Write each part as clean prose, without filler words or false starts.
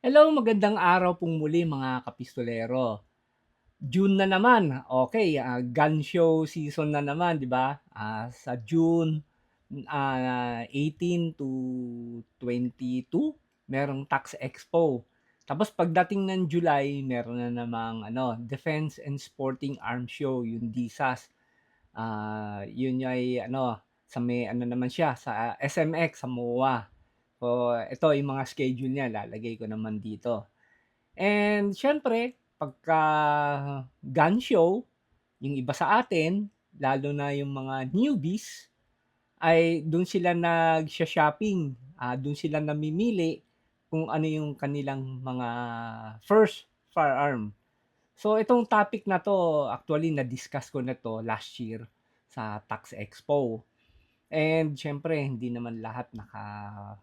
Hello, magandang araw pong muli mga kapistolero. June na naman, okay, gun show season na naman, 'di ba? Sa June 18 to 22, merong Tax Expo. Tapos pagdating ng July, meron na namang Defense and Sporting Arms Show, yung DSAS. Yun ay sa may ano naman siya, sa SMX, sa MOA. So, ito yung mga schedule niya, lalagay ko naman dito. And siyempre, pagka gun show, yung iba sa atin, lalo na yung mga newbies, ay doon sila nagsha-shopping. Doon sila namimili kung ano yung kanilang mga first firearm. So itong topic na to, actually na-discuss ko na to last year sa Tax Expo. And siyempre, hindi naman lahat nakapanood,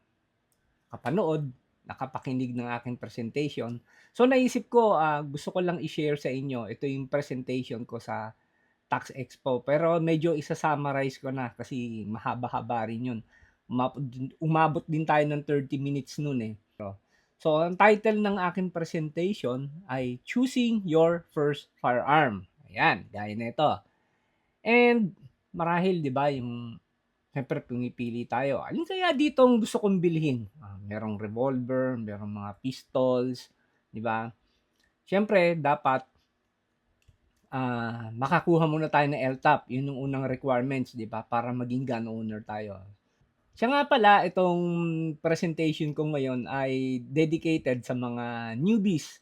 nakapakinig ng aking presentation. So naisip ko, gusto ko lang i-share sa inyo, ito yung presentation ko sa Tax Expo. Pero medyo isa-summarize ko na kasi mahaba-haba rin yun. Umabot din tayo ng 30 minutes nun eh. So, ang title ng aking presentation ay Choosing Your First Firearm. Ayan, gaya na ito. And marahil, di ba, yung siyempre pumipili tayo. Alin kaya dito ang gusto kong bilhin? Merong revolver, merong mga pistols, di ba? Siyempre, dapat makakuha muna tayo ng LTAP. Yun yung unang requirements, di ba? Para maging gun owner tayo. Siya nga pala, itong presentation ko ngayon ay dedicated sa mga newbies.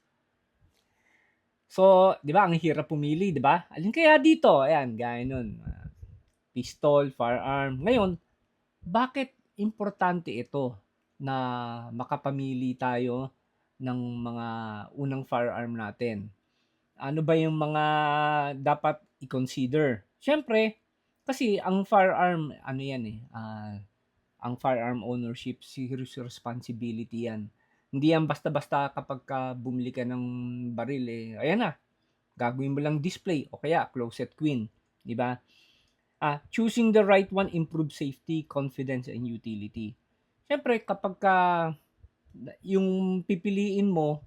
So, di ba, ang hirap pumili, di ba? Alin kaya dito? Ayan, gaya nun. Pistol, firearm. Ngayon, bakit importante ito na makapamili tayo ng mga unang firearm natin? Ano ba yung mga dapat i-consider? Siyempre, kasi ang firearm, ano yan eh, ang firearm ownership, serious responsibility yan. Hindi yan basta-basta kapag bumili ka ng baril eh, ayan na, gagawin mo lang display o kaya closet queen, di ba? Choosing the right one improves safety, confidence, and utility. Siyempre, kapag yung pipiliin mo,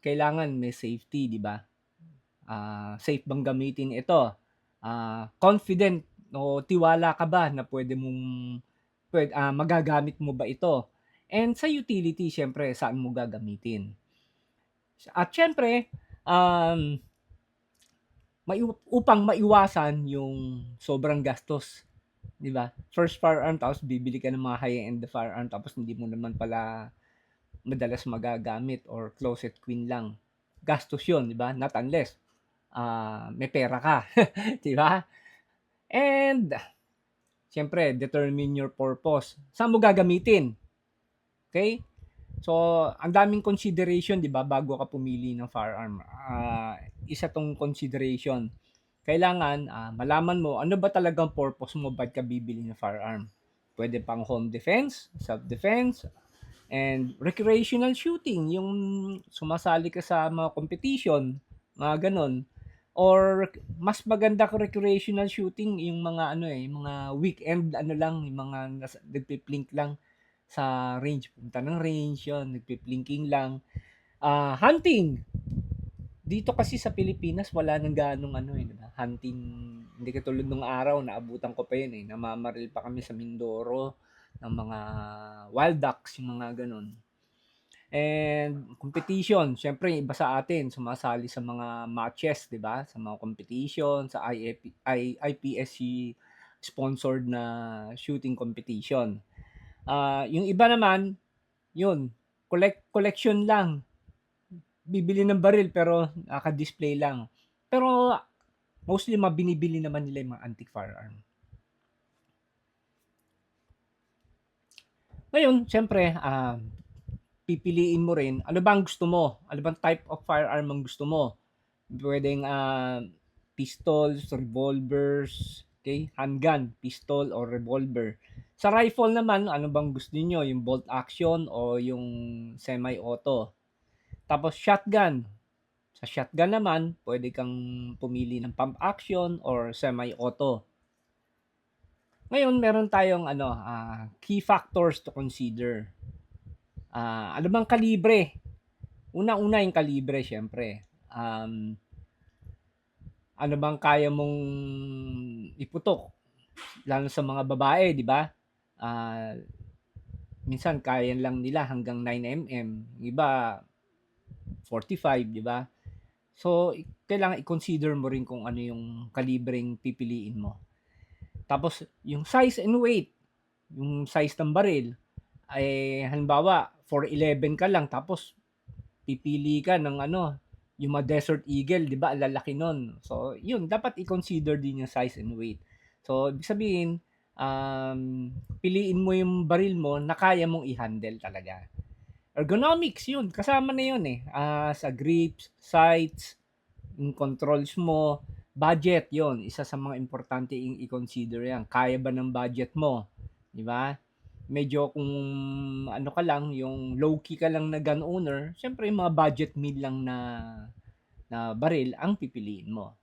kailangan may safety, di ba? Safe bang gamitin ito? Confident o tiwala ka ba na magagamit mo ba ito? And sa utility, syempre, saan mo gagamitin? At syempre, um, upang maiwasan yung sobrang gastos, 'di ba? First firearm tapos bibili ka ng mga high-end firearm tapos hindi mo naman pala madalas magagamit or closet queen lang. Gastos 'yon, 'di ba? Not unless may pera ka, 'di ba? And siyempre, determine your purpose. Saan mo gagamitin? Okay? So, ang daming consideration, 'di ba, bago ka pumili ng firearm. Isa tong consideration. Kailangan malaman mo ano ba talagang purpose mo ba't ka bibili ng firearm. Pwede pang home defense, self-defense, and recreational shooting, yung sumasali ka sa mga competition, mga ganon. Or mas maganda ka recreational shooting, yung mga mga weekend lang, yung mga nagpiplink lang sa range, punta ng range, yon, nagpiplinking lang. Hunting. Dito kasi sa Pilipinas wala nang ganong diba? Hunting, hindi katulad nung araw naabutan ko pa yun eh. Namamaril pa kami sa Mindoro ng mga wild ducks, yung mga ganon. And competition, syempre iba sa atin, sumasali sa mga matches, 'di ba? Sa mga competition, sa IPSC sponsored na shooting competition. Yung iba naman, yun, collection lang. Bibili ng baril pero naka-display lang. Pero mostly mabinibili naman nila yung mga antique firearm. Ngayon, syempre, pipiliin mo rin, ano bang gusto mo? Ano bang type of firearm ang gusto mo? Pwedeng pistols, revolvers, okay? Handgun, pistol, or revolver. Sa rifle naman, ano bang gusto niyo? Yung bolt action o yung semi-auto? Tapos shotgun. Sa shotgun naman, pwede kang pumili ng pump action or semi-auto. Ngayon, meron tayong key factors to consider. Ano bang kalibre? Unang-una yung kalibre siyempre. Ano bang kaya mong iputok? Lalo sa mga babae, di ba? Ah, Minsan kaya lang nila hanggang 9 mm, iba 45, di ba? So, kailangan i-consider mo rin kung ano yung kalibreng pipiliin mo. Tapos, yung size and weight, yung size ng baril, ay halimbawa, 411 ka lang, tapos pipili ka ng ano, yung mga Desert Eagle, di ba? Ang lalaki nun. So, yun, dapat i-consider din yung size and weight. So, ibig sabihin, piliin mo yung baril mo na kaya mong i-handle talaga. Ergonomics, yun. Kasama na yun eh. Sa grips, sights, yung controls mo, budget, yon isa sa mga importante i-consider yan. Kaya ba ng budget mo? Di ba? Medyo kung ano ka lang, yung low-key ka lang na gun owner, syempre yung mga budget meal lang na baril ang pipiliin mo.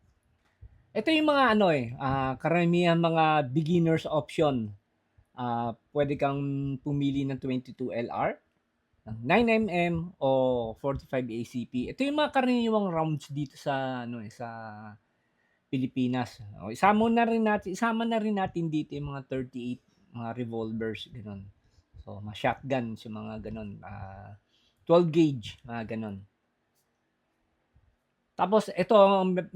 Ito yung mga ano karamihan mga beginners option. Pwede kang pumili ng 22 LR, ng 9mm o 45 ACP. Ito yung mga karaniwang rounds dito sa sa Pilipinas. O, isama na rin natin dito yung mga 38, mga revolvers, ganun. So, mga shotguns, yung mga ganun. 12 gauge, mga ganun. Tapos, ito,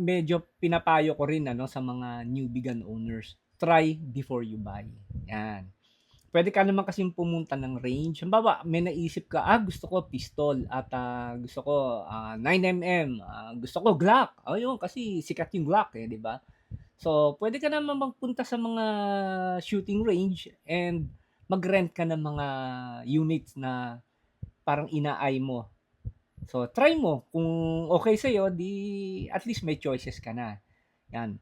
medyo pinapayo ko rin sa mga newbie gun owners. Try before you buy. Yan. Pwede ka naman kasing pumunta ng range. Halimbawa, may naisip ka, gusto ko pistol at gusto ko 9mm, gusto ko Glock. Yun, kasi sikat yung Glock di ba? So, pwede ka naman magpunta sa mga shooting range and mag-rent ka ng mga units na parang inaay mo. So, try mo. Kung okay sa'yo, di at least may choices ka na. Yan.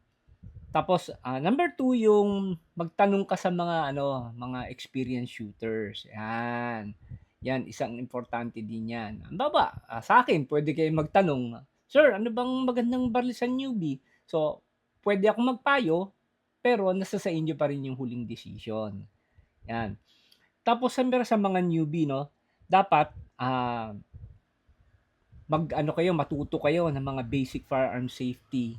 Tapos, number 2, yung magtanong ka sa mga experienced shooters. Yan. Yan, isang importante din yan. Ang baba, sa akin, pwede kayo magtanong, Sir, ano bang magandang baril sa newbie? So, pwede ako magpayo, pero nasa sa inyo pa rin yung huling decision. Yan. Tapos, sa mga newbie, no, dapat, matuto kayo ng mga basic firearm safety.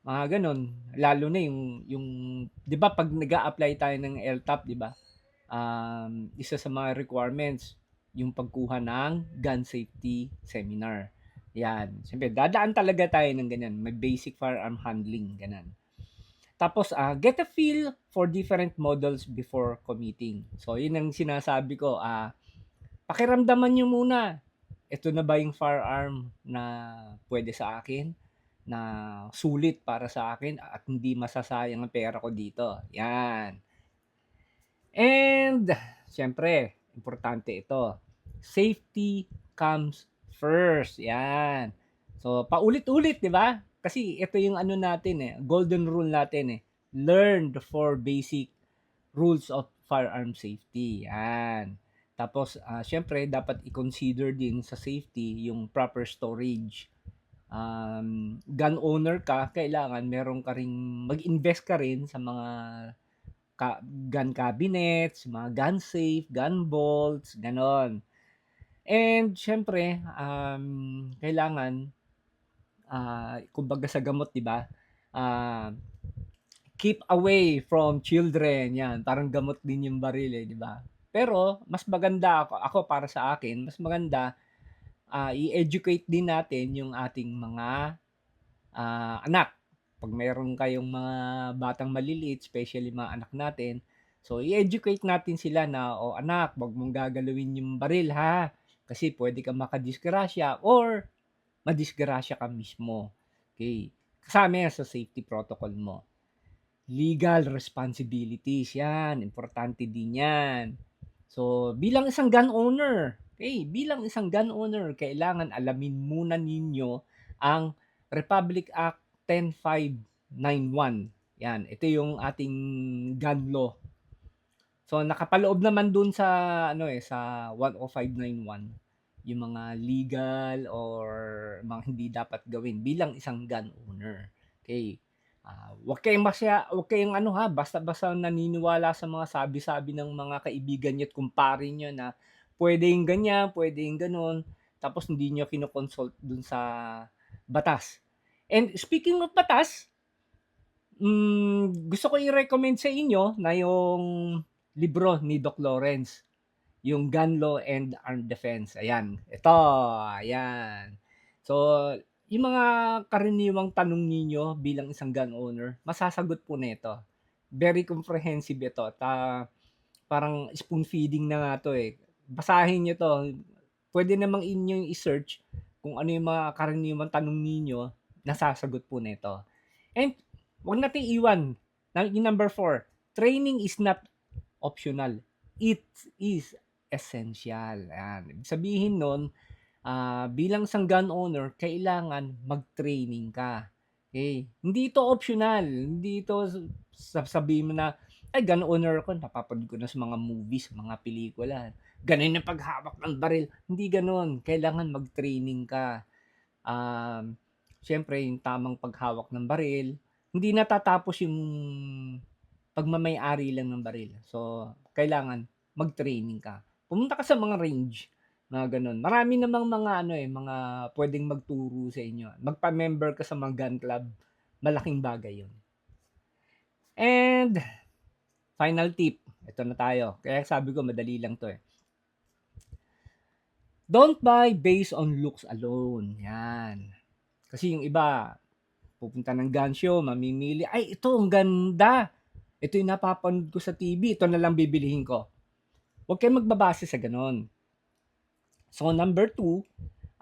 Mga gano'n. Lalo na yung 'di ba 'pag nag-a-apply tayo ng LTAP, 'di ba? Isa sa mga requirements yung pagkuha ng gun safety seminar. Yan. Siyempre, dadaan talaga tayo ng ganyan. May basic firearm handling, ganun. Tapos, get a feel for different models before committing. So, yun ang sinasabi ko. Pakiramdaman nyo muna. Ito na ba yung firearm na pwede sa akin? Na sulit para sa akin at hindi masasayang ang pera ko dito. Yan. And, syempre, importante ito. Safety comes first. Yan. So, paulit-ulit, di ba? Kasi ito yung natin golden rule natin Learn the 4 basic rules of firearm safety. Yan. Tapos, syempre, dapat i-consider din sa safety yung proper storage. Gun owner ka, kailangan meron ka ring mag-invest ka rin sa mga gun cabinets, mga gun safe, gun bolts, ganon. And syempre, kailangan kumbaga sa gamot, 'di ba? Keep away from children, 'yan. Parang gamot din yung baril 'di ba? Pero mas maganda ako para sa akin, mas maganda i-educate din natin yung ating mga anak. Pag mayroon kayong mga batang maliliit, especially mga anak natin, so i-educate natin sila na, anak, wag mong gagalawin yung baril ha, kasi pwede kang makadisgrasya or madisgrasya ka mismo. Okay. Kasama yan sa safety protocol mo. Legal responsibilities, yan. Importante din yan. So, bilang isang gun owner, kailangan alamin muna ninyo ang Republic Act 10591. Yan, ito yung ating gun law. So, nakapaloob naman dun sa sa 10591 yung mga legal or mga hindi dapat gawin bilang isang gun owner. Okay. Wag kayong basta-basta naniniwala sa mga sabi-sabi ng mga kaibigan niyo at kumpare niyo na Puwedeng ganyan, puwedeng gano'n, tapos hindi niyo kino-consult dun sa batas. And speaking of batas, gusto ko i-recommend sa inyo na yung libro ni Doc Lawrence, yung Gun Law and Armed Defense. Ayan, ito, ayan. So, yung mga karaniwang tanong ninyo bilang isang gun owner, masasagot po nito. Very comprehensive ito at parang spoon feeding na nga 'to, eh. Basahin niyo 'to. Puwede namang inyong i-search kung ano yung mga karaniwang tanong ninyo, nasasagot po nito. And 'wag nating iwan na yung number 4, training is not optional. It is essential. Ayan. Ibig sabihin nun, bilang isang gun owner, kailangan mag-training ka. Okay? Hindi ito optional. Hindi ito sasabihin mo na, ay, gun owner ako, napapanood ko na sa mga movies, mga pelikula. Ganun yung paghawak ng baril. Hindi ganun. Kailangan mag-training ka. Siyempre, yung tamang paghawak ng baril, hindi natatapos yung pagmamay-ari lang ng baril. So, kailangan mag-training ka. Pumunta ka sa mga range na gano'n. Marami namang mga mga pwedeng magturo sa inyo. Magpa-member ka sa mga gun club. Malaking bagay 'yun. And final tip, ito na tayo. Kaya sabi ko madali lang 'to, eh. Don't buy based on looks alone. 'Yan. Kasi yung iba, pupunta ng gun show, mamimili, ay, ito ang ganda. Ito yung napapanood ko sa TV, ito na lang bibilihin ko. Huwag kayong magbabase sa ganon. So, number 2,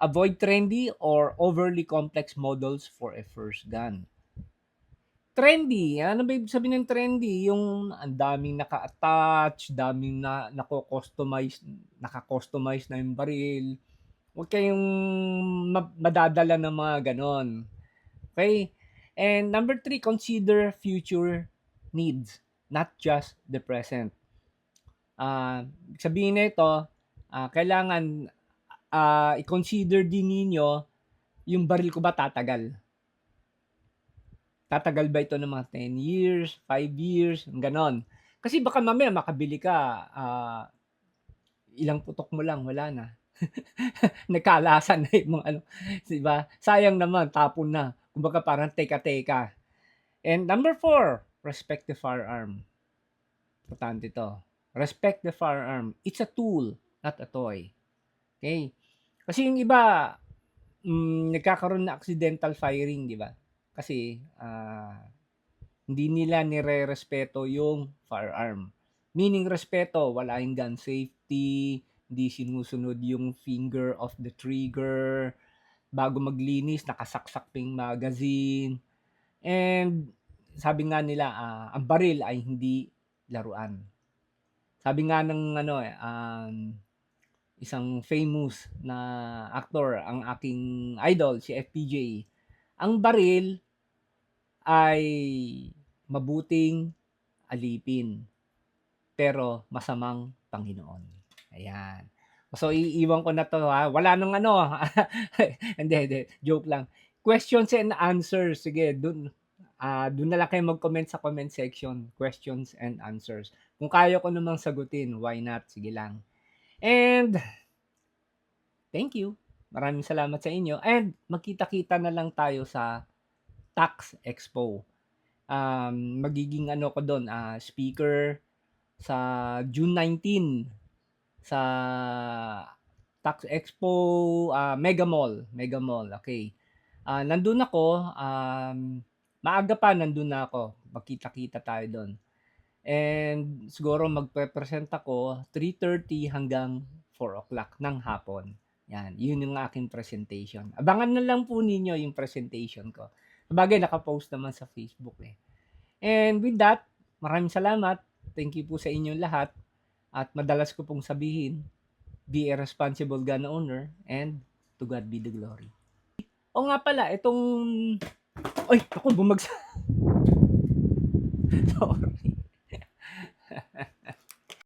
avoid trendy or overly complex models for a first gun. Trendy, ano ba ibig sabihin ng trendy? Yung ang daming naka-attach, daming naka-customize na yung baril. Huwag kayong madadala ng mga ganon. Okay? And number 3, consider future needs, not just the present. Sabihin nito, kailangan i-consider din ninyo yung baril ko ba tatagal. Tatagal ba ito ng mga 10 years, 5 years, ganon. Kasi baka mamaya makabili ka, ilang putok mo lang, wala na. Nagkalasan na yung mga ano, di ba? Sayang naman, tapon na. Kumbaga parang teka-teka. And number 4, respect the firearm. Importante ito. Respect the firearm. It's a tool, not a toy. Okay? Kasi yung iba, nagkakaroon na accidental firing, di ba? Kasi hindi nila nire-respeto yung firearm. Meaning respeto, wala yung gun safety, hindi sinusunod yung finger of the trigger, bago maglinis, nakasaksak pa yung magazine. And sabi nga nila, ang baril ay hindi laruan. Sabi nga ng isang famous na actor, ang aking idol, si FPJ, ang baril ay mabuting alipin, pero masamang Panginoon. Ayan. So, iiwan ko na to, ha. Wala nang hindi, joke lang. Questions and answers. Sige, dun na lang kayo mag-comment sa comment section. Questions and answers. Kung kaya ko namang sagutin, why not? Sige lang. And, thank you. Maraming salamat sa inyo. And, magkita-kita na lang tayo sa Tax Expo. Magiging ko doon, speaker sa June 19 sa Tax Expo Mega Mall, okay. Nandun ako, maaga pa nandun na ako. Magkita-kita tayo doon. And siguro magpe-present ako 3:30 hanggang 4 o'clock ng hapon. Yan, yun yung aking presentation. Abangan na lang po ninyo yung presentation ko. Sabagay, naka-post naman sa Facebook, eh. And with that, maraming salamat. Thank you po sa inyong lahat. At madalas ko pong sabihin, be a responsible gun owner and to God be the glory. O nga pala, itong... Ay, ako, bumagsak. Sorry.